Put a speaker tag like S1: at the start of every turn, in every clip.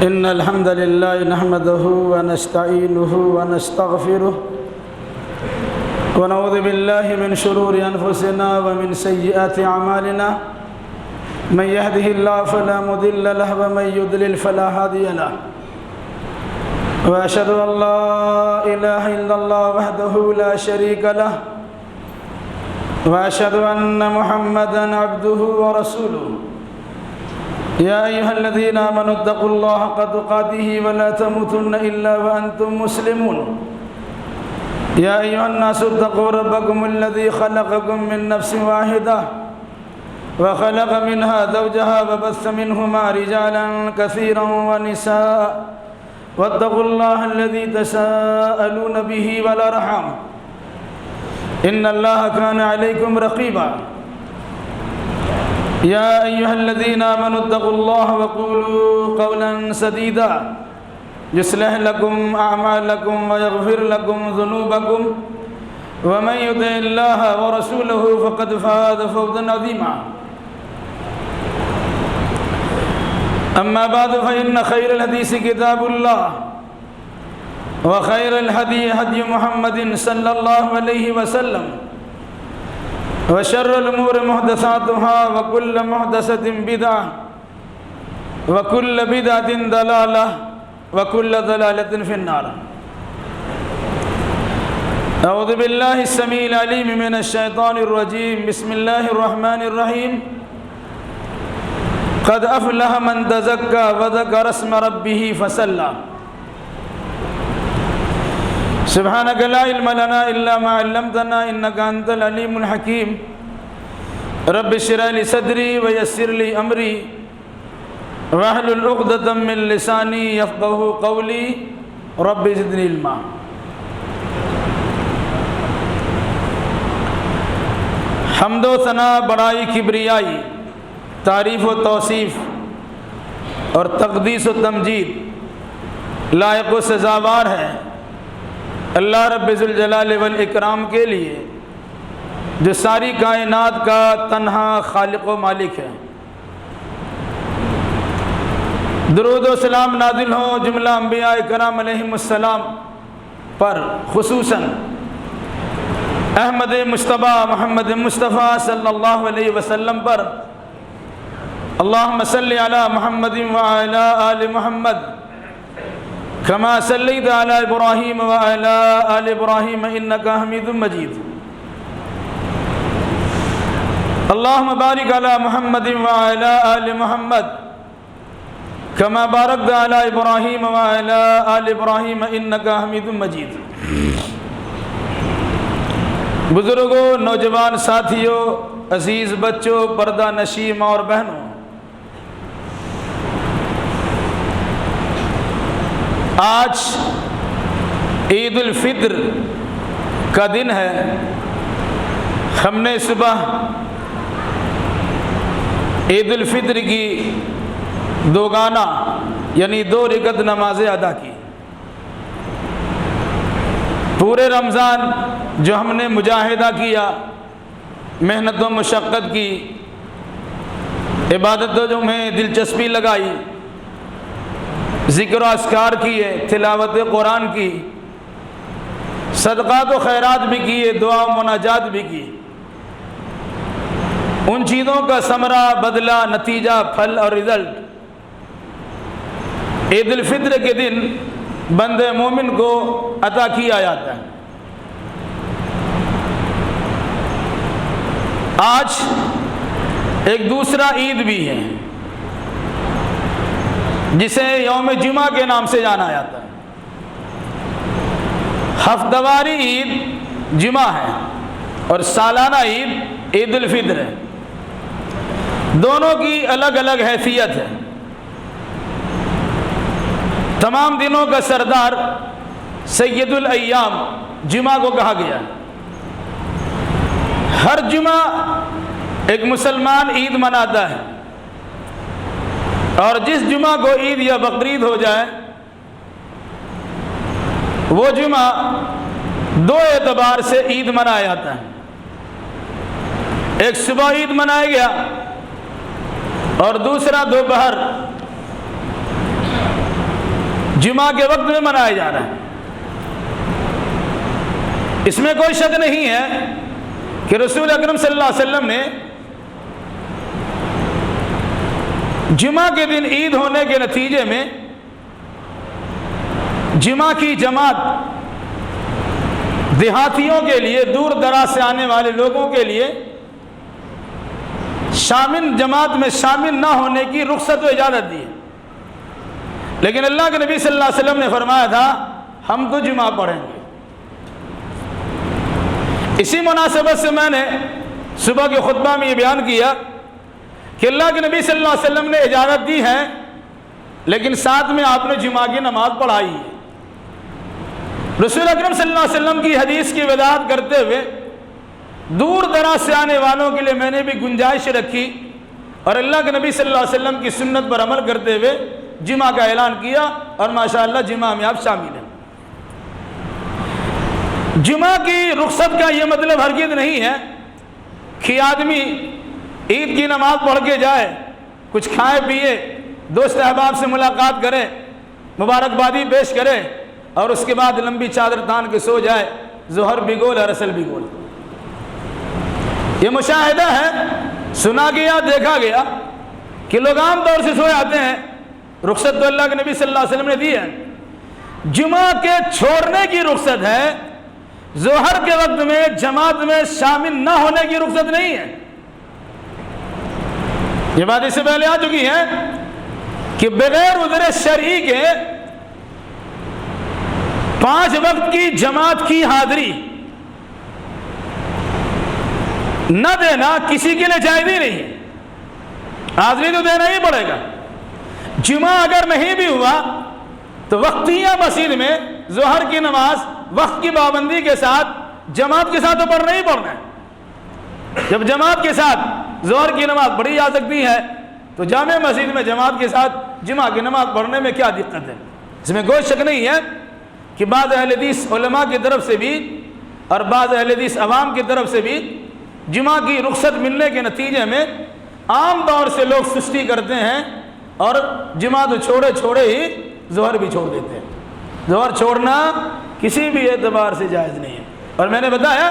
S1: إن الحمد لله نحمده ونستعينه ونستغفره ونعوذ بالله من شرور أنفسنا ومن سيئات أعمالنا من يهده الله فلا مضل له ومن يضلل فلا هادي له وأشهد أن لا إله إلا الله وحده لا شريك له وأشهد أن محمدًا عبده ورسوله يا أيها الذين آمنوا اتقوا الله حق تقاته ولا تموتن إلا وأنتم مسلمون يا أيها الناس اتقوا ربكم الذي خلقكم من نفس واحدة وخلق منها زوجها وبث منهما رجالا كثيرا ونساء واتقوا الله الذي تساءلون به والأرحام إن الله كان عليكم رقيبا يا أيها الذين آمنوا اتقوا الله وقولوا قولا سديدا يصلح لكم أعمالكم ويغفر لكم ذنوبكم ومن يطع الله ورسوله فقد فاز فوزا عظيما أما بعد فإن خير الحديث كتاب الله وخير الهدي هدي محمد صلى الله عليه وسلم وشر الأمور محدثاتها وكل محدثة بدعة وكل بدعة ضلالة وكل ضلالة في النار أعوذ بالله السميع العليم من الشيطان الرجيم بسم الله الرحمن الرحيم قد أفلح من تزكى وذكر اسم ربه فصلى سبحانك لا علم لنا إلا ما علمتنا إنك أنت العليم الحكيم رب اشرح لي صدري ويسر لي أمري واحلل عقدة من لساني يفقهوا قولي رب زدني علما حمد و ثنا بڑائی کبریائی تعریف و توصیف اور تقدیس و تمجید لائق و سزاوار ہے اللہ رب ذوالجلال والاکرام کے لیے جو ساری کائنات کا تنہا خالق و مالک ہے۔ درود و سلام نازل ہو جملہ انبیاء کرام علیہم السلام پر، خصوصاً احمد مجتبیٰ محمد مصطفیٰ صلی اللہ علیہ وسلم پر۔ اللہم صلی علی محمد وعلی آل محمد كما صليت على إبراهيم وعلى آل إبراهيم إنك حميد مجيد اللهم بارك على محمد وعلى آل محمد كما باركت على إبراهيم وعلى آل إبراهيم إنك حميد مجيد۔ بزرگوں، نوجوان ساتھیوں، عزیز بچوں، پردہ نشین ماں اور بہنوں، آج عید الفطر کا دن ہے۔ ہم نے صبح عید الفطر کی دوگانہ یعنی 2 رکعت نمازیں ادا کی۔ پورے رمضان جو ہم نے مجاہدہ کیا، محنت و مشقت کی، عبادتوں میں دلچسپی لگائی، ذکر و اذکار کیے، تلاوت قرآن کی، صدقات و خیرات بھی کیے، دعا و مناجات بھی کی، ان چیزوں کا ثمرہ، بدلہ، نتیجہ، پھل اور رزلٹ عید الفطر کے دن بندے مومن کو عطا کیا جاتا ہے۔ آج ایک دوسرا عید بھی ہے جسے یوم جمعہ کے نام سے جانا جاتا ہے۔ ہفتہ واری عید جمعہ ہے اور سالانہ عید عید الفطر ہے۔ دونوں کی الگ الگ حیثیت ہے۔ تمام دنوں کا سردار سید الایام جمعہ کو کہا گیا ہے۔ ہر جمعہ ایک مسلمان عید مناتا ہے، اور جس جمعہ کو عید یا بقرعید ہو جائے وہ جمعہ 2 اعتبار سے عید منایا جاتا ہے۔ ایک صبح عید منایا گیا اور دوسرا دوپہر جمعہ کے وقت میں منایا جا رہا ہے۔ اس میں کوئی شک نہیں ہے کہ رسول اکرم صلی اللہ علیہ وسلم نے جمعہ کے دن عید ہونے کے نتیجے میں جمعہ کی جماعت دیہاتیوں کے لیے، دور دراز سے آنے والے لوگوں کے لیے جماعت میں شامل نہ ہونے کی رخصت و اجازت دی ہے۔ لیکن اللہ کے نبی صلی اللہ علیہ وسلم نے فرمایا تھا ہم تو جمعہ پڑھیں گے۔ اسی مناسبت سے میں نے صبح کے خطبہ میں یہ بیان کیا کہ اللہ کے نبی صلی اللہ علیہ وسلم نے اجازت دی ہے، لیکن ساتھ میں آپ نے جمعہ کی نماز پڑھائی ہے۔ رسول اکرم صلی اللہ علیہ وسلم کی حدیث کی وضاحت کرتے ہوئے دور دراز سے آنے والوں کے لیے میں نے بھی گنجائش رکھی اور اللہ کے نبی صلی اللہ علیہ وسلم کی سنت پر عمل کرتے ہوئے جمعہ کا اعلان کیا، اور ماشاءاللہ جمعہ میں آپ شامل ہیں۔ جمعہ کی رخصت کا یہ مطلب ہرگز نہیں ہے کہ آدمی عید کی نماز پڑھ کے جائے، کچھ کھائے پیے، دوست احباب سے ملاقات کرے، مبارکبادی پیش کرے اور اس کے بعد لمبی چادر تان کے سو جائے، ظہر بھی گول اور اصل بھی گول۔ یہ مشاہدہ ہے، سنا گیا، دیکھا گیا کہ لوگ عام طور سے سو جاتے ہیں۔ رخصت تو اللہ کے نبی صلی اللہ علیہ وسلم نے دی ہے۔ جمعہ کے چھوڑنے کی رخصت ہے، ظہر کے وقت میں جماعت میں شامل نہ ہونے کی رخصت نہیں ہے۔ یہ بات اس سے پہلے آ چکی ہے کہ بغیر عذر شرعی کے 5 وقت کی جماعت کی حاضری نہ دینا کسی کے لیے جائز ہی نہیں ہے۔ حاضری تو دینا ہی پڑے گا۔ جمعہ اگر نہیں بھی ہوا تو وقتیہ مسجد میں ظہر کی نماز وقت کی پابندی کے ساتھ جماعت کے ساتھ تو پڑھنا ہی پڑھنا ہے۔ جب جماعت کے ساتھ ظہر کی نماز پڑھی جا سکتی ہے تو جامع مسجد میں جماعت کے ساتھ جمعہ کی نماز پڑھنے میں کیا دقت ہے؟ اس میں کوئی شک نہیں ہے کہ بعض اہل حدیث علماء کی طرف سے بھی اور بعض اہل حدیث عوام کی طرف سے بھی جمعہ کی رخصت ملنے کے نتیجے میں عام طور سے لوگ سستی کرتے ہیں اور جمعہ تو چھوڑے ہی ظہر بھی چھوڑ دیتے ہیں۔ ظہر چھوڑنا کسی بھی اعتبار سے جائز نہیں ہے، اور میں نے بتایا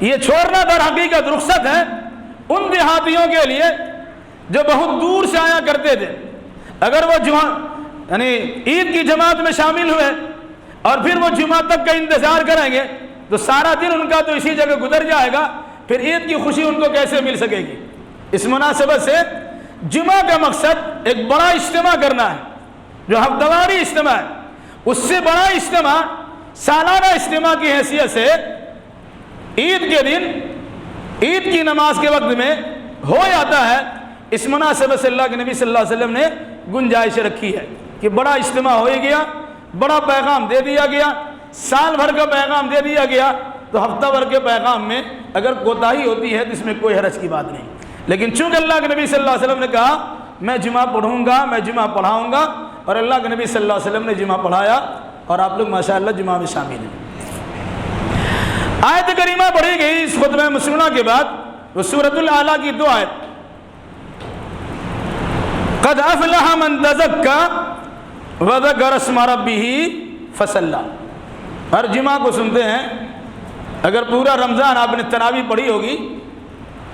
S1: یہ چھوڑنا در حقیقت رخصت ہے ان دیہاتیوں کے لیے جو بہت دور سے آیا کرتے تھے۔ اگر وہ یعنی عید کی جماعت میں شامل ہوئے اور پھر وہ جمعہ تک کا انتظار کریں گے تو سارا دن ان کا تو اسی جگہ گزر جائے گا، پھر عید کی خوشی ان کو کیسے مل سکے گی؟ اس مناسبت سے جمعہ کا مقصد ایک بڑا اجتماع کرنا ہے جو ہفتہ واری اجتماع ہے۔ اس سے بڑا اجتماع سالانہ اجتماع کی حیثیت سے عید کے دن عید کی نماز کے وقت میں ہو جاتا ہے۔ اس مناسبت سے اللہ کے نبی صلی اللہ علیہ وسلم نے گنجائش رکھی ہے کہ بڑا اجتماع ہو گیا، بڑا پیغام دے دیا گیا، سال بھر کا پیغام دے دیا گیا، تو ہفتہ بھر کے پیغام میں اگر کوتاہی ہوتی ہے تو اس میں کوئی حرج کی بات نہیں۔ لیکن چونکہ اللہ کے نبی صلی اللہ علیہ وسلم نے کہا میں جمعہ پڑھوں گا، میں جمعہ پڑھاؤں گا، اور اللہ کے نبی صلی اللہ علیہ وسلم نے جمعہ پڑھایا اور آپ لوگ ماشاءاللہ جمعہ میں شامل ہیں۔ آیت کریمہ پڑھی گئی اس خطبہ مسنونہ کے بعد، وہ سورۃ الاعلیٰ کی 2 آیت، قد افلح من تزکا وذکر اسم ربہ فصلی۔ ہر جمعہ کو سنتے ہیں، اگر پورا رمضان آپ نے تراویح پڑھی ہوگی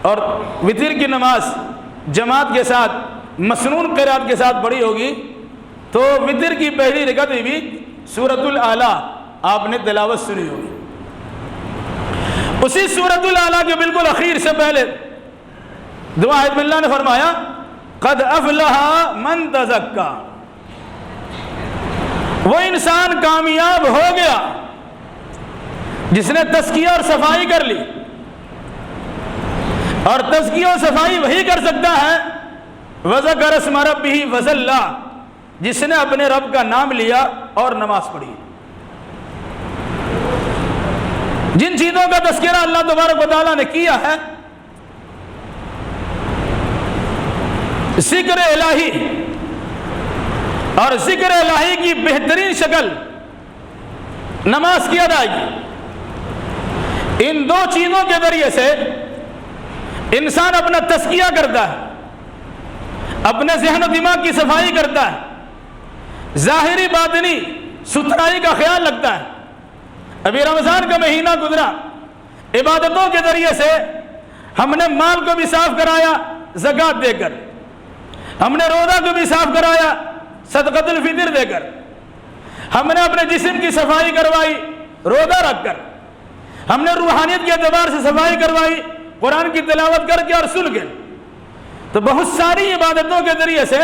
S1: اور وتر کی نماز جماعت کے ساتھ مسنون قرات کے ساتھ پڑھی ہوگی تو وتر کی پہلی رکعت میں بھی سورۃ الاعلیٰ آپ نے تلاوت سنی ہوگی۔ اسی سورۃ الاعلیٰ کے بالکل اخیر سے پہلے دعا آیت میں اللہ نے فرمایا قد افلح من تزکا، وہ انسان کامیاب ہو گیا جس نے تزکیہ اور صفائی کر لی، اور تزکیہ اور صفائی وہی کر سکتا ہے وذکر اسم ربہ فصلی، جس نے اپنے رب کا نام لیا اور نماز پڑھی۔ جن چیزوں کا تذکرہ اللہ تبارک و تعالیٰ نے کیا ہے، ذکر الہی، اور ذکر الہی کی بہترین شکل نماز کی ادائیگی، ان 2 چیزوں کے ذریعے سے انسان اپنا تزکیہ کرتا ہے، اپنے ذہن و دماغ کی صفائی کرتا ہے، ظاہری باطنی ستھرائی کا خیال رکھتا ہے۔ ابھی رمضان کا مہینہ گزرا، عبادتوں کے ذریعے سے ہم نے مال کو بھی صاف کرایا زکوٰۃ دے کر، ہم نے روزہ کو بھی صاف کرایا صدقۃ الفطر دے کر، ہم نے اپنے جسم کی صفائی کروائی روزہ رکھ کر، ہم نے روحانیت کے اعتبار سے صفائی کروائی قرآن کی تلاوت کر کے اور سن کے۔ تو بہت ساری عبادتوں کے ذریعے سے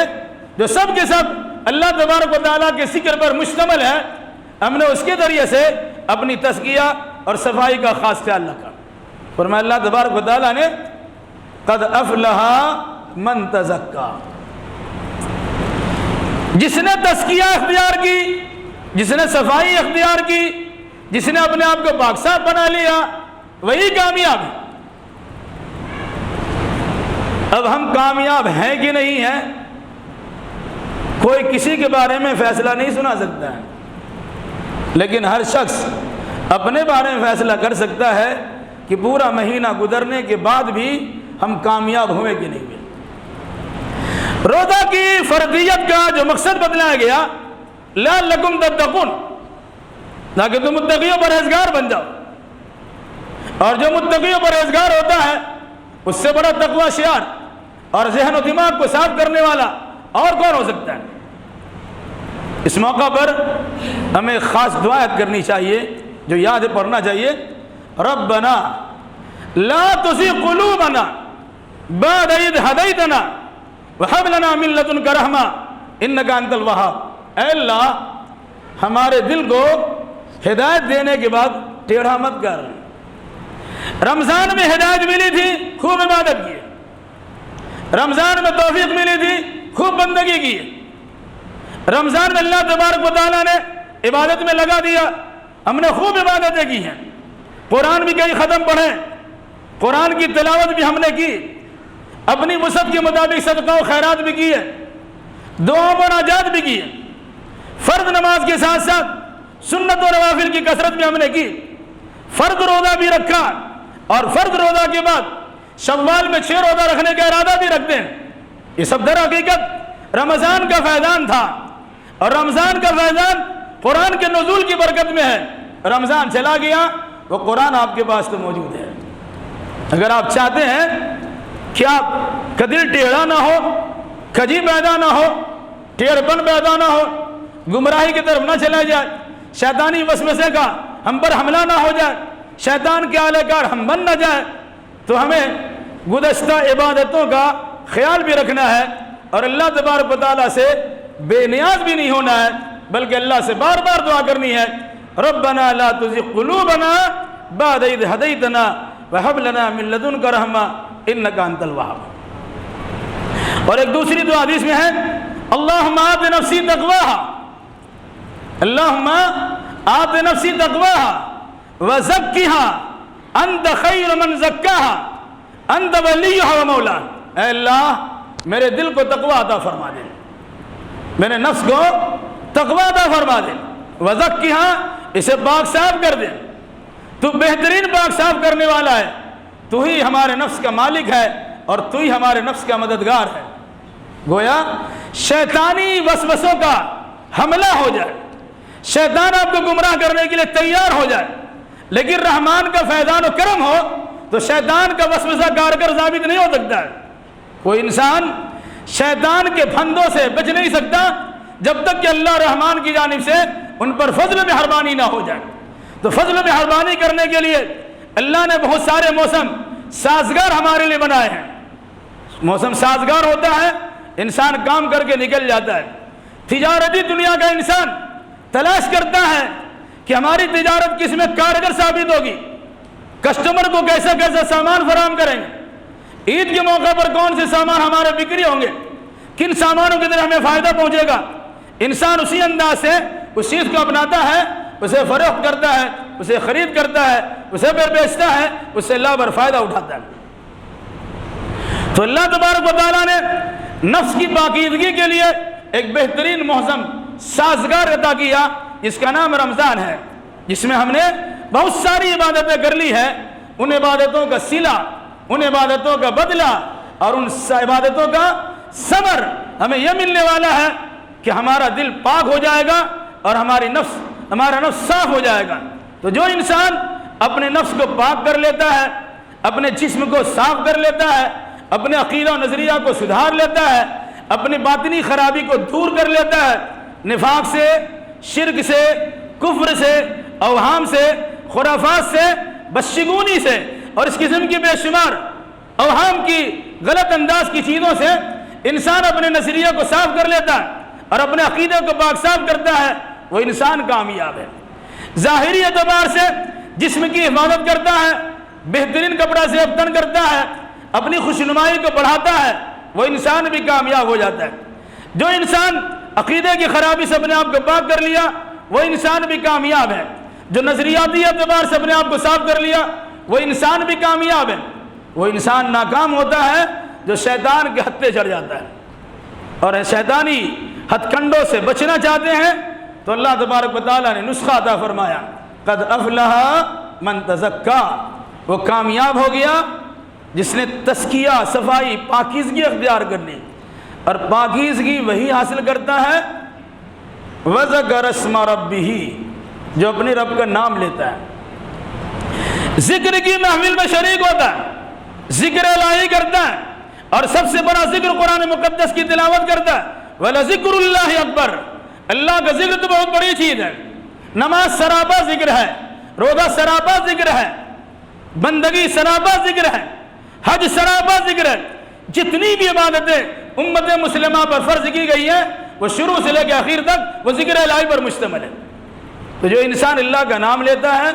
S1: جو سب کے سب اللہ تبارک و تعالیٰ کے ذکر پر مشتمل ہے، ہم نے اس کے ذریعے سے اپنی تزکیہ اور صفائی کا خاص خیال رکھا۔ فرمایا اللہ تبارک و تعالیٰ نے قد افلح من تزکا، جس نے تزکیہ اختیار کی، جس نے صفائی اختیار کی، جس نے اپنے آپ کو پاک صاف بنا لیا، وہی کامیاب ہے۔ اب ہم کامیاب ہیں کہ نہیں ہیں، کوئی کسی کے بارے میں فیصلہ نہیں سنا سکتا ہے، لیکن ہر شخص اپنے بارے میں فیصلہ کر سکتا ہے کہ پورا مہینہ گزرنے کے بعد بھی ہم کامیاب ہوئے کہ نہیں ہوئے۔ روزہ کی فرضیت کا جو مقصد بتلایا گیا، لعلکم تتقون، تاکہ تم متقی و پرہیزگار بن جاؤ، اور جو متقی و پرہیزگار ہوتا ہے اس سے بڑا تقوی شعار اور ذہن و دماغ کو صاف کرنے والا اور کون ہو سکتا ہے۔ اس موقع پر ہمیں خاص دعا یاد کرنی چاہیے، جو یاد پڑھنا چاہیے، ربنا لا تزغ قلوبنا بعد اذ ہدیتنا وہب لنا من لدنک رحمہ انک انت الوہاب۔ اے اللہ، ہمارے دل کو ہدایت دینے کے بعد ٹیڑھا مت کر۔ رمضان میں ہدایت ملی تھی، خوب عبادت کی، رمضان میں توفیق ملی تھی، خوب بندگی کی، رمضان میں اللہ تبارک و تعالیٰ نے عبادت میں لگا دیا، ہم نے خوب عبادتیں کی ہیں، قرآن بھی کئی ختم پڑھے، قرآن کی تلاوت بھی ہم نے کی، اپنی وسعت کے مطابق صدقہ و خیرات بھی کی ہے، دعا و مناجات بھی کی ہے، فرض نماز کے ساتھ ساتھ سنت و نوافل کی کثرت بھی ہم نے کی، فرض روزہ بھی رکھا، اور فرض روزہ کے بعد شوال میں 6 روزہ رکھنے کا ارادہ بھی رکھتے ہیں۔ یہ سب در حقیقت رمضان کا فیضان تھا، اور رمضان کا فیضان قرآن کے نزول کی برکت میں ہے۔ رمضان چلا گیا، وہ قرآن آپ کے پاس تو موجود ہے۔ اگر آپ چاہتے ہیں کہ آپ کا دل ٹیڑھا نہ ہو، کجی پیدا نہ ہو، ٹیڑھ پن پیدا نہ ہو، گمراہی کی طرف نہ چلا جائے، شیطانی وسوسے کا ہم پر حملہ نہ ہو جائے، شیطان کے آلہ کار ہم بن نہ جائے، تو ہمیں گزشتہ عبادتوں کا خیال بھی رکھنا ہے، اور اللہ تبارک و تعالیٰ سے بے نیاز بھی نہیں ہونا ہے، بلکہ اللہ سے بار بار دعا کرنی ہے، ربنا لا تزغ قلوبنا بعد اذ ہدیتنا وہب لنا من لدنک رحمہ انک انت الوہاب۔ اور ایک دوسری دعا حدیث میں ہے، اللہم آت نفسی تقواہا، اللہم آت نفسی تقواہا وزکھا انت خیر من زکاہا انت ولیہا و مولاہا۔ اے اللہ، میرے دل کو تقوی عطا فرما دے، میرے نفس کو تقوی عطا فرما دے، وزکھا، اسے پاک صاف کر دے، تو بہترین پاک صاف کرنے والا ہے، تو ہی ہمارے نفس کا مالک ہے، اور تو ہی ہمارے نفس کا مددگار ہے۔ گویا شیطانی وسوسوں کا حملہ ہو جائے، شیطان آپ کو گمراہ کرنے کے لیے تیار ہو جائے، لیکن رحمان کا فیضان و کرم ہو تو شیطان کا وسوسہ کارگر ثابت نہیں ہو سکتا ہے۔ کوئی انسان شیطان کے پھندوں سے بچ نہیں سکتا جب تک کہ اللہ رحمان کی جانب سے ان پر فضل مہربانی نہ ہو جائے۔ تو فضل مہربانی کرنے کے لیے اللہ نے بہت سارے موسم سازگار ہمارے لیے بنائے ہیں۔ موسم سازگار ہوتا ہے، انسان کام کر کے نکل جاتا ہے۔ تجارتی دنیا کا انسان تلاش کرتا ہے کہ ہماری تجارت کس میں کارگر ثابت ہوگی، کسٹمر کو کیسا کیسا سامان فراہم کریں گے، عید کے موقع پر کون سے سامان ہمارے بکری ہوں گے، کن سامانوں کی طرح ہمیں فائدہ پہنچے گا۔ انسان اسی انداز سے اس چیز کو اپناتا ہے، اسے فروخت کرتا ہے، اسے خرید کرتا ہے، اسے بیچتا ہے، اس سے اللہ بھر فائدہ اٹھاتا ہے۔ تو اللہ تبارک و تعالیٰ نے نفس کی پاکیزگی کے لیے ایک بہترین موسم سازگار عطا کیا، جس کا نام رمضان ہے، جس میں ہم نے بہت ساری عبادتیں کر لی ہے۔ ان عبادتوں کا صلہ ان عبادتوں کا بدلہ اور ان عبادتوں کا ثمر ہمیں یہ ملنے والا ہے کہ ہمارا دل پاک ہو جائے گا اور ہمارا نفس صاف ہو جائے گا۔ تو جو انسان اپنے نفس کو پاک کر لیتا ہے، اپنے جسم کو صاف کر لیتا ہے، اپنے عقیدہ و نظریہ کو سدھار لیتا ہے، اپنی باطنی خرابی کو دور کر لیتا ہے، نفاق سے، شرک سے، کفر سے، اوہام سے، خرافات سے، بدشگونی سے اور اس قسم کی بے شمار اوہام کی غلط انداز کی چیزوں سے انسان اپنے نظریہ کو صاف کر لیتا ہے اور اپنے عقیدے کو پاک صاف کرتا ہے، وہ انسان کامیاب ہے۔ ظاہری اعتبار سے جسم کی حفاظت کرتا ہے، بہترین کپڑا سے ابتن کرتا ہے، اپنی خوشنمائی کو بڑھاتا ہے، وہ انسان بھی کامیاب ہو جاتا ہے۔ جو انسان عقیدے کی خرابی سے اپنے آپ کو پاک کر لیا وہ انسان بھی کامیاب ہے۔ جو نظریاتی اعتبار سے اپنے آپ کو صاف کر لیا وہ انسان بھی کامیاب ہے۔ وہ انسان ناکام ہوتا ہے جو شیطان کے ہتھے چڑھ جاتا ہے، اور شیطانی ہتھ کنڈوں سے بچنا چاہتے ہیں تو اللہ تبارک و تعالیٰ نے نسخہ عطا فرمایا، قد افلح من تزکا، وہ کامیاب ہو گیا جس نے تزکیہ، صفائی، پاکیزگی اختیار کر لی، اور پاکیزگی وہی حاصل کرتا ہے وذکر اسم ربہ، جو اپنے رب کا نام لیتا ہے، ذکر کی محفل میں شریک ہوتا ہے، ذکر الہی کرتا ہے، اور سب سے بڑا ذکر قرآن مقدس کی تلاوت کرتا ہے۔ وَلَذِكْرُ اللَّهِ اکبر، اللہ کا ذکر تو بہت بڑی چیز ہے۔ نماز سراپا ذکر ہے، روزہ سراپا ذکر ہے، بندگی سراپا ذکر ہے، حج سراپا ذکر ہے۔ جتنی بھی عبادتیں امت مسلمہ پر فرض کی گئی ہیں وہ شروع سے لے کے آخر تک وہ ذکر الہی پر مشتمل ہے۔ تو جو انسان اللہ کا نام لیتا ہے،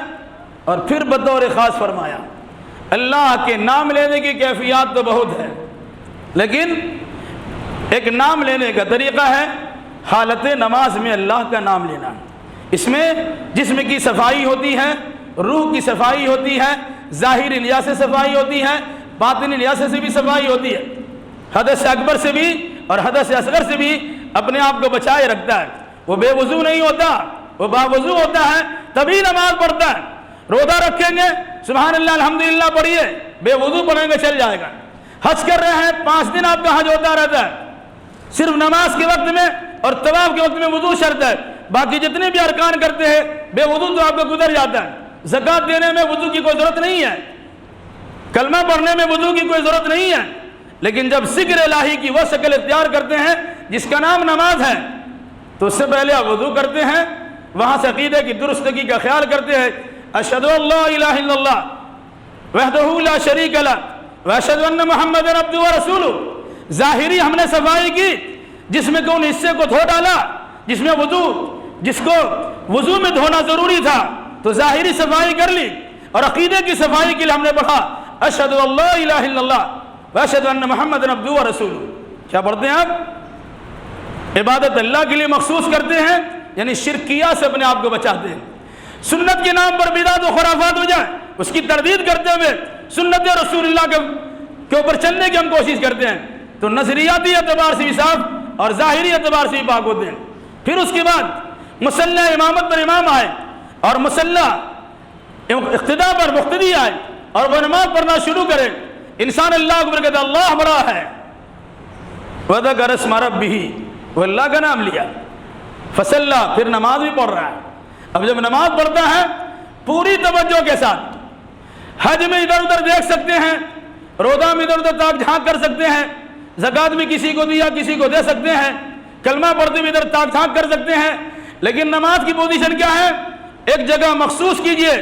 S1: اور پھر بطور خاص فرمایا اللہ کے نام لینے کی کیفیات تو بہت ہے، لیکن ایک نام لینے کا طریقہ ہے حالت نماز میں اللہ کا نام لینا۔ اس میں جسم کی صفائی ہوتی ہے، روح کی صفائی ہوتی ہے، ظاہری لحاظ سے صفائی ہوتی ہے، باطنی لحاظ سے بھی صفائی ہوتی ہے، حدث اکبر سے بھی اور حدث اصغر سے بھی اپنے آپ کو بچائے رکھتا ہے۔ وہ بے وضو نہیں ہوتا، وہ باوضو ہوتا ہے، تبھی نماز پڑھتا ہے۔ روزہ رکھیں گے سبحان اللہ الحمدللہ پڑھیے، بے وضو پڑھیں گے چل جائے گا۔ حج کر رہے ہیں 5 دن آپ کا حج ہوتا رہتا ہے، صرف نماز کے وقت میں اور طواف کے وقت میں وضو شرط ہے، باقی جتنے بھی ارکان کرتے ہیں بے وضو تو آپ کا گزر جاتا ہے۔ زکوٰۃ دینے میں وضو کی کوئی ضرورت نہیں ہے، کلمہ پڑھنے میں وضو کی کوئی ضرورت نہیں ہے، لیکن جب ذکر الہی کی وہ شکل اختیار کرتے ہیں جس کا نام نماز ہے تو اس سے پہلے آپ وضو کرتے ہیں، وہاں سے عقیدے کی درستگی کا خیال کرتے ہیں، اشہد ان لا الہ الا اللہ وحدہ لا شریک لہ واشہد ان محمد عبدہ ورسولہ۔ ظاہری ہم نے صفائی کی، جس میں کون حصے کو دھو ڈالا، جس میں جس کو وضو میں دھونا ضروری تھا تو ظاہری صفائی کر لی، اور عقیدے کی صفائی کے لیے ہم نے پڑھا اشہد ان لا الہ الا اللہ واشہد ان محمد عبدہ ورسولہ۔ کیا پڑھتے ہیں آپ؟ عبادت اللہ کے لیے مخصوص کرتے ہیں، یعنی شرکیات سے اپنے آپ کو بچاتے ہیں۔ سنت کے نام پر بدعت و خرافات ہو جائے اس کی تردید کرتے ہوئے سنت رسول اللہ کے اوپر چلنے کی ہم کوشش کرتے ہیں تو نظریاتی اعتبار سے بھی صاف اور ظاہری اعتبار سے بھی پاک ہوتے ہیں۔ پھر اس کے بعد مصلی امامت پر امام آئے اور مصلی اقتداء پر مقتدی آئے اور وہ نماز پڑھنا شروع کرے، انسان اللہ اکبر کہتا اللہ بڑا ہے، وذکر اسم ربہ، وہ اللہ کا نام لیا، فصلی، پھر نماز بھی پڑھ رہا ہے۔ اب جب نماز پڑھتا ہے پوری توجہ کے ساتھ، حج میں ادھر ادھر دیکھ سکتے ہیں، روزہ میں ادھر ادھر تاک جھانک کر سکتے ہیں، زکوٰۃ میں کسی کو دیا کسی کو دے سکتے ہیں، کلمہ پڑھتے ہوئے ادھر تاک جھانک کر سکتے ہیں، لیکن نماز کی پوزیشن کیا ہے؟ ایک جگہ مخصوص کیجئے،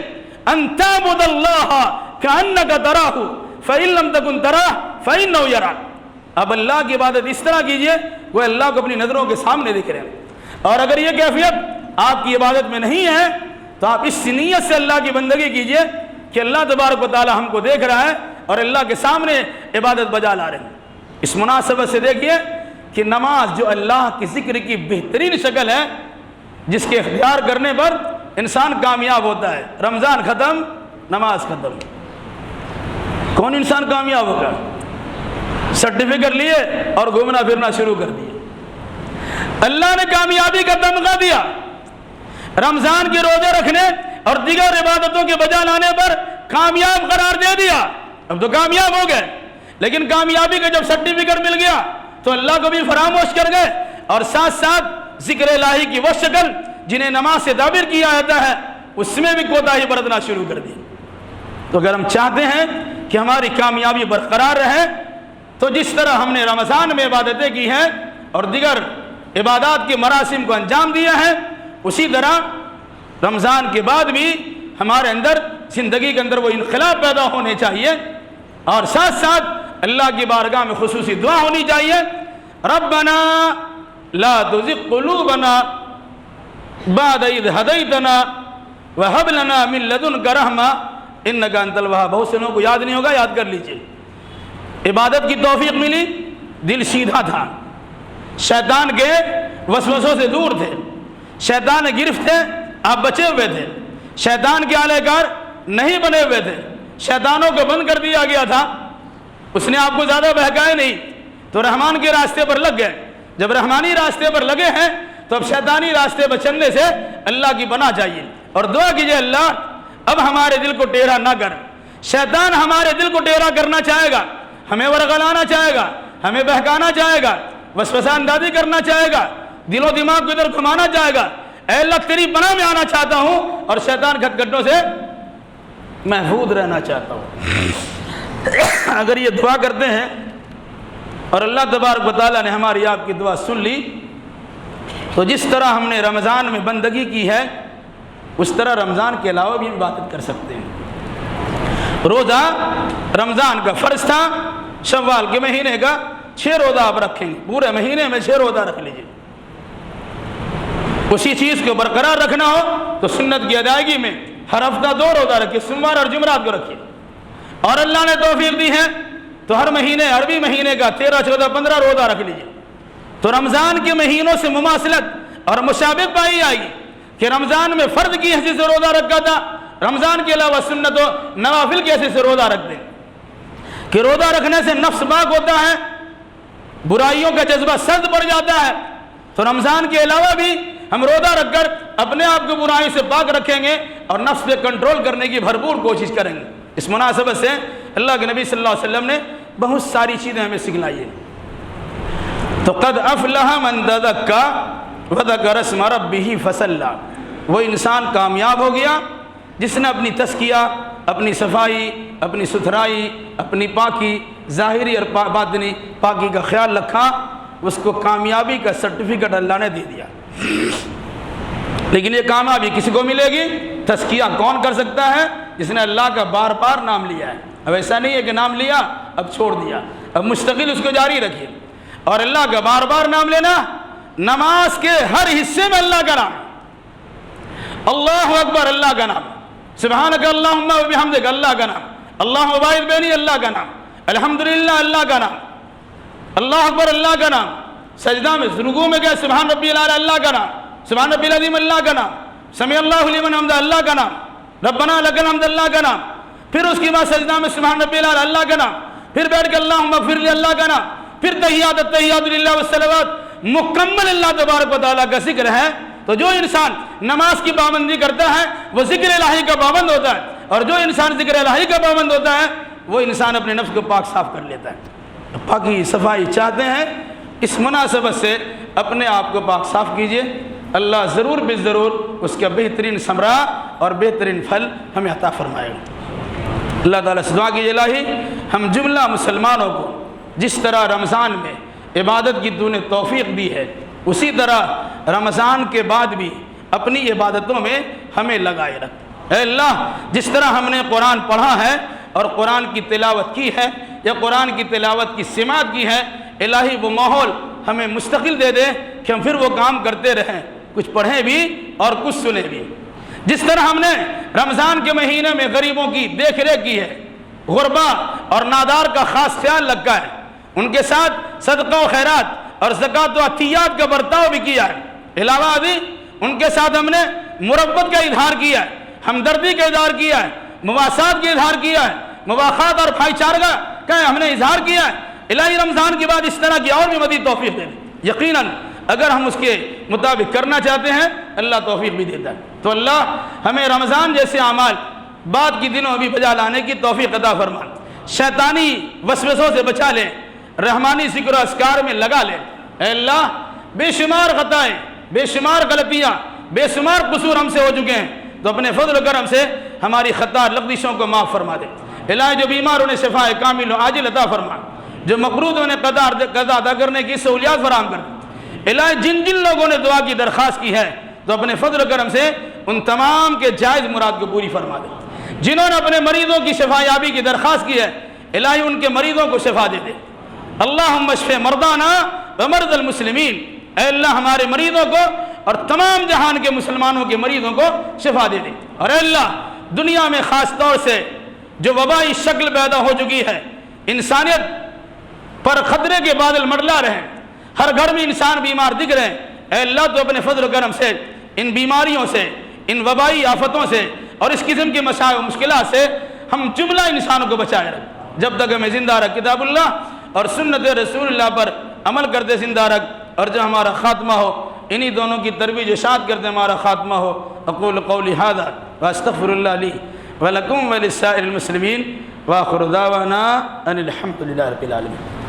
S1: ان تعبد اللہ کأنک تراہ فإن لم تکن تراہ فإنہ یراک۔ اب اللہ کی عبادت اس طرح کیجئے وہ اللہ کو اپنی نظروں کے سامنے دکھ رہے ہیں، اور اگر یہ کیفیت آپ کی عبادت میں نہیں ہے تو آپ اس نیت سے اللہ کی بندگی کیجئے کہ اللہ تبارک و تعالی ہم کو دیکھ رہا ہے اور اللہ کے سامنے عبادت بجا لا رہے ہیں۔ اس مناسبت سے دیکھیے کہ نماز جو اللہ کی ذکر کی بہترین شکل ہے جس کے اختیار کرنے پر انسان کامیاب ہوتا ہے۔ رمضان ختم، نماز ختم، کون انسان کامیاب ہوگا؟ سرٹیفکیٹ لیے اور گھومنا پھرنا شروع کر دیے۔ اللہ نے کامیابی کا تمغہ دیا، رمضان کے روزے رکھنے اور دیگر عبادتوں کے بجا لانے پر کامیاب قرار دے دیا، اب تو کامیاب ہو گئے، لیکن کامیابی کا جب سرٹیفکیٹ مل گیا تو اللہ کو بھی فراموش کر گئے، اور ساتھ ساتھ ذکر الہی کی وہ شکل جنہیں نماز سے تعبیر کیا جاتا ہے اس میں بھی کوتاہی برتنا شروع کر دی۔ تو اگر ہم چاہتے ہیں کہ ہماری کامیابی برقرار رہے تو جس طرح ہم نے رمضان میں عبادتیں کی ہیں اور دیگر عبادات کے مراسم کو انجام دیا ہے، اسی طرح رمضان کے بعد بھی ہمارے اندر زندگی کے اندر وہ انقلاب پیدا ہونے چاہیے، اور ساتھ ساتھ اللہ کی بارگاہ میں خصوصی دعا ہونی چاہیے، ربنا لا تزغ قلوبنا بعد اذ ہدیتنا وہب لنا من لدنک رحمہ انک انت الوہاب۔ بہت سے لوگوں کو یاد نہیں ہوگا، یاد کر لیجئے۔ عبادت کی توفیق ملی، دل سیدھا تھا، شیطان کے وسوسوں سے دور تھے، شیطان گرفت تھے، آپ بچے ہوئے تھے، شیطان کے آلے کار نہیں بنے ہوئے تھے، شیطانوں کو بند کر دیا گیا تھا، اس نے آپ کو زیادہ بہکائے نہیں، تو رحمان کے راستے پر لگ گئے۔ جب رحمانی راستے پر لگے ہیں تو اب شیطانی راستے پر چلنے سے اللہ کی پناہ چاہیے اور دعا کیجئے، اللہ اب ہمارے دل کو ٹیڑھا نہ کر۔ شیطان ہمارے دل کو ٹیڑھا کرنا چاہے گا، ہمیں ورغلانا چاہے گا، ہمیں بہکانا چاہے گا، وسوسہ اندازی کرنا چاہے گا، دل و دماغ کو ادھر گھمانا چاہے گا۔ اے اللہ تیری پناہ میں آنا چاہتا ہوں اور شیطان کھٹکھٹوں سے محفوظ رہنا چاہتا ہوں۔ اگر یہ دعا کرتے ہیں اور اللہ تبارک و تعالیٰ نے ہماری آپ کی دعا سن لی تو جس طرح ہم نے رمضان میں بندگی کی ہے اس طرح رمضان کے علاوہ بھی عبادت کر سکتے ہیں۔ روزہ رمضان کا فرض تھا، شوال کے مہینے کا 6 روزہ آپ رکھیں گے، پورے مہینے میں 6 روزہ رکھ لیجئے۔ اسی چیز کو برقرار رکھنا ہو تو سنت کی ادائیگی میں ہر ہفتہ 2 روزہ رکھیے، سوموار اور جمعرات کو رکھیے، اور اللہ نے توفیق دی ہے تو ہر مہینے عربی مہینے کا 13، 14، 15 روزہ رکھ لیجئے۔ تو رمضان کے مہینوں سے مماثلت اور مشابہت پائی جائے گی کہ رمضان میں فرض کی حیثیت سے روزہ رکھا تھا، رمضان کے علاوہ سنت و نوافل کی حیثیت سے روزہ رکھ دیں کہ روزہ رکھنے سے نفس پاک ہوتا ہے، برائیوں کا جذبہ سرد پڑ جاتا ہے۔ تو رمضان کے علاوہ بھی ہم روزہ رکھ کر اپنے آپ کو برائی سے پاک رکھیں گے اور نفس پہ کنٹرول کرنے کی بھرپور کوشش کریں گے۔ اس مناسبت سے اللہ کے نبی صلی اللہ علیہ وسلم نے بہت ساری چیزیں ہمیں سکھلائی ہیں۔ تو قد افلح من تزکا وذکر اسم ربہ فصلی، وہ انسان کامیاب ہو گیا جس نے اپنی تزکیہ، اپنی صفائی، اپنی ستھرائی، اپنی پاکی، ظاہری اور باطنی پاکی کا خیال رکھا، اس کو کامیابی کا سرٹیفکیٹ اللہ نے دے دیا۔ لیکن یہ کامیابی کسی کو ملے گی؟ تزکیہ کون کر سکتا ہے؟ جس نے اللہ کا بار بار نام لیا ہے۔ اب ایسا نہیں ہے کہ نام لیا اب چھوڑ دیا، اب مستقل اس کو جاری رکھیے۔ اور اللہ کا بار بار نام لینا، نماز کے ہر حصے میں اللہ کا نام، اللہ اکبر اللہ کا نام، سبحانک اللہم و بحمدک اللہ کا نام، اللہ باعث بینی اللہ کا نام، الحمدللہ اللہ کا نام، اللہ اکبر اللہ کا نام، سجدہ میں رکوع میں گئے سبحان ربی الاعلی اللہ کا نام، سبحان ربی العظیم اللہ کا نام، سمیع اللہ لمن حمدہ اللہ کا نام، ربنا لک الحمد اللہ کا نام، پھر اس کے بعد سجدہ میں سبحان ربی الاعلی اللہ کا نام، پھر بیٹھ کے اللہم اغفر لی اللہ کا نام، پھر تحیات التحیات للہ والصلوات، مکمل اللہ تبارک و تعالیٰ کا ذکر ہے۔ تو جو انسان نماز کی پابندی کرتا ہے وہ ذکر الہی کا پابند ہوتا ہے، اور جو انسان ذکر الہی کا پابند ہوتا ہے وہ انسان اپنے نفس کو پاک صاف کر لیتا ہے۔ پاکی صفائی چاہتے ہیں، اس مناسبت سے اپنے آپ کو پاک صاف کیجئے، اللہ ضرور بے ضرور اس کا بہترین ثمرہ اور بہترین پھل ہمیں عطا فرمائے گا۔ اللہ تعالیٰ سے دعا کیجئے، الہی ہم جملہ مسلمانوں کو جس طرح رمضان میں عبادت کی تو نے توفیق دی ہے اسی طرح رمضان کے بعد بھی اپنی عبادتوں میں ہمیں لگائے رکھ۔ اے اللہ جس طرح ہم نے قرآن پڑھا ہے اور قرآن کی تلاوت کی ہے یا قرآن کی تلاوت کی سماعت کی ہے، الہی وہ ماحول ہمیں مستقل دے دے کہ ہم پھر وہ کام کرتے رہیں، کچھ پڑھیں بھی اور کچھ سنیں بھی۔ جس طرح ہم نے رمضان کے مہینے میں غریبوں کی دیکھ ریکھ کی ہے، غربا اور نادار کا خاص خیال رکھا ہے، ان کے ساتھ صدقہ و خیرات اور زکوٰۃ و عطیات کا برتاؤ بھی کیا ہے، علاوہ ازیں ان کے ساتھ ہم نے مربت کا اظہار کیا ہے، ہمدردی کا اظہار کیا ہے، مواسات کا اظہار کیا ہے، مواخات اور بھائی چارگی کا ہم نے اظہار کیا ہے۔ الہی رمضان کے بعد اس طرح کی اور بھی مزید توفیق دے دے۔ یقیناً اگر ہم اس کے مطابق کرنا چاہتے ہیں اللہ توفیق بھی دیتا ہے۔ تو اللہ ہمیں رمضان جیسے اعمال بعد کے دنوں بھی بجا لانے کی توفیق عطا فرما۔ شیطانی وسوسوں سے بچا لے، رحمانی ذکر و اذکار میں لگا لے۔ اے اللہ بے شمار خطائیں، بے شمار غلطیاں، بے شمار قصور ہم سے ہو چکے ہیں، تو اپنے فضل و کرم سے ہماری خطا لغزشوں کو معاف فرما دے۔ الہی جو بیمار انہیں شفاء کامل و عاجل عطا فرما، جو مقروض انہیں قضا ادا کرنے کی سہولیات فراہم کر۔ الہی جن جن لوگوں نے دعا کی درخواست کی ہے تو اپنے فضل و کرم سے ان تمام کے جائز مراد کو پوری فرما دے۔ جنہوں نے اپنے مریضوں کی شفا یابی کی درخواست کی ہے الہی ان کے مریضوں کو شفا دے دے۔ اللہم اشف مرضانا ومرضى المسلمین، اے اللہ ہمارے مریضوں کو اور تمام جہان کے مسلمانوں کے مریضوں کو شفا دے دے۔ اور اے اللہ دنیا میں خاص طور سے جو وبائی شکل پیدا ہو چکی ہے، انسانیت پر خطرے کے بادل منڈلا رہے ہیں، ہر گھر میں انسان بیمار دکھ رہے ہیں، اے اللہ تو اپنے فضل و کرم سے ان بیماریوں سے، ان وبائی آفتوں سے اور اس قسم کے مسائل و مشکلات سے ہم جملہ انسانوں کو بچائے رکھ۔ جب تک ہمیں زندہ رکھ کتاب اللہ اور سنت رسول اللہ پر عمل کرتے زندہ رکھ، اور جب ہمارا خاتمہ ہو انہی دونوں کی ترویج اشاعت کرتے ہمارا خاتمہ ہو۔ اقول قولی ھذا واستغفر اللہ لی ولکم ولسائر المسلمین وآخر دعوانا ان الحمد للہ رب العالمین۔